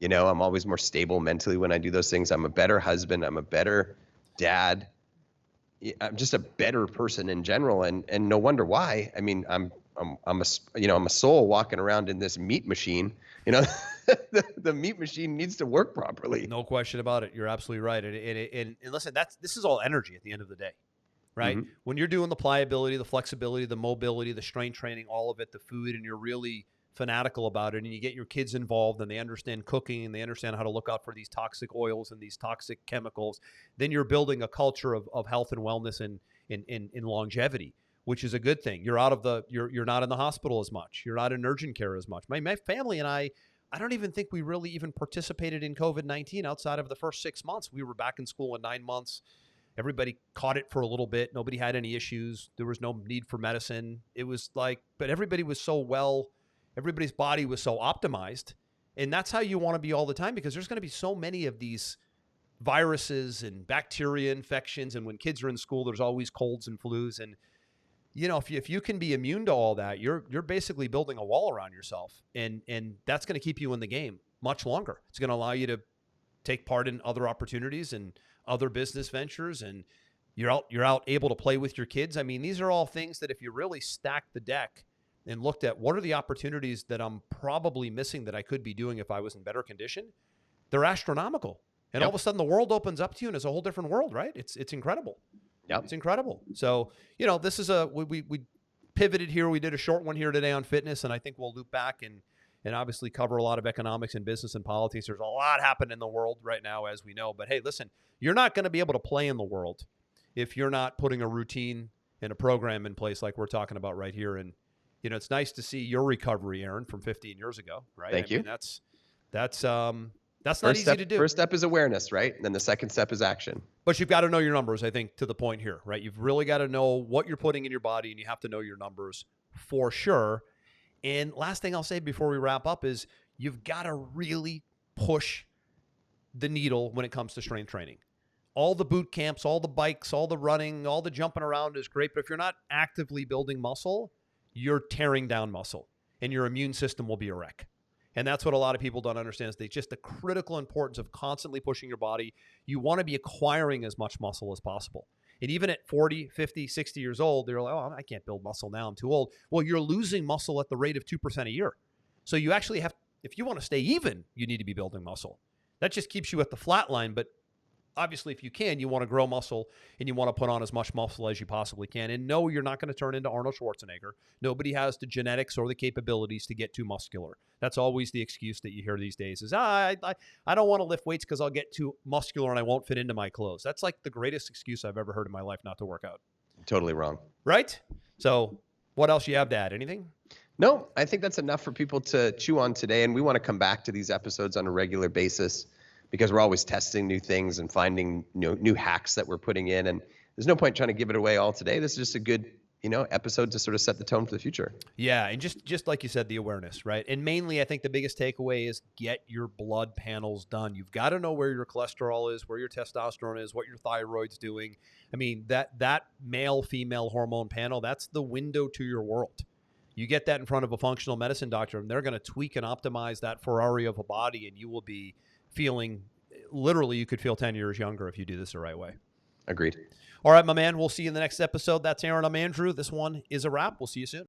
I'm always more stable mentally when I do those things. I'm a better husband. I'm a better dad. I'm just a better person in general. And no wonder why. I mean, I'm a soul walking around in this meat machine, the meat machine needs to work properly. No question about it. You're absolutely right. And listen, this is all energy at the end of the day, right? Mm-hmm. When you're doing the pliability, the flexibility, the mobility, the strength training, all of it, the food, and you're really fanatical about it, and you get your kids involved and they understand cooking and they understand how to look out for these toxic oils and these toxic chemicals, then you're building a culture of health and wellness and in longevity, which is a good thing. You're out of you're not in the hospital as much. You're not in urgent care as much. My family and I don't even think we really even participated in COVID-19 outside of the first 6 months. We were back in school in 9 months. Everybody caught it for a little bit. Nobody had any issues. There was no need for medicine. It was like, but everybody was so well, everybody's body was so optimized. And that's how you want to be all the time, because there's going to be so many of these viruses and bacteria infections. And when kids are in school, there's always colds and flus. And if you can be immune to all that, you're basically building a wall around yourself, and that's going to keep you in the game much longer. It's going to allow you to take part in other opportunities and other business ventures, and you're out able to play with your kids. I mean, these are all things that if you really stack the deck and looked at what are the opportunities that I'm probably missing that I could be doing if I was in better condition, they're astronomical. And all of a sudden the world opens up to you and it's a whole different world, right? It's incredible. Yep. It's incredible. So, this is we pivoted here. We did a short one here today on fitness, and I think we'll loop back and obviously cover a lot of economics and business and politics. There's a lot happening in the world right now, as we know. But hey, listen, you're not going to be able to play in the world if you're not putting a routine and a program in place like we're talking about right here. And, it's nice to see your recovery, Aaron, from 15 years ago, right? Thank you. That's not easy to do. First step is awareness, right? And then the second step is action. But you've got to know your numbers, I think, to the point here, right? You've really got to know what you're putting in your body, and you have to know your numbers for sure. And last thing I'll say before we wrap up is you've got to really push the needle when it comes to strength training. All the boot camps, all the bikes, all the running, all the jumping around is great. But if you're not actively building muscle, you're tearing down muscle, and your immune system will be a wreck. And that's what a lot of people don't understand, is just the critical importance of constantly pushing your body. You want to be acquiring as much muscle as possible. And even at 40, 50, 60 years old, they're like, oh, I can't build muscle now, I'm too old. Well, you're losing muscle at the rate of 2% a year. So you actually have, if you want to stay even, you need to be building muscle. That just keeps you at the flat line. But obviously, if you can, you want to grow muscle and you want to put on as much muscle as you possibly can. And no, you're not going to turn into Arnold Schwarzenegger. Nobody has the genetics or the capabilities to get too muscular. That's always the excuse that you hear these days is, I don't want to lift weights because I'll get too muscular and I won't fit into my clothes. That's like the greatest excuse I've ever heard in my life not to work out. Totally wrong. Right? So what else you have to add? Anything? No, I think that's enough for people to chew on today. And we want to come back to these episodes on a regular basis, because we're always testing new things and finding new hacks that we're putting in. And there's no point trying to give it away all today. This is just a good, episode to sort of set the tone for the future. Yeah. And just like you said, the awareness, right? And mainly, I think the biggest takeaway is get your blood panels done. You've got to know where your cholesterol is, where your testosterone is, what your thyroid's doing. I mean, that male-female hormone panel, that's the window to your world. You get that in front of a functional medicine doctor, and they're going to tweak and optimize that Ferrari of a body, and you will be feeling, literally, you could feel 10 years younger if you do this the right way. Agreed. All right, my man. We'll see you in the next episode. That's Aaron. I'm Andrew. This one is a wrap. We'll see you soon.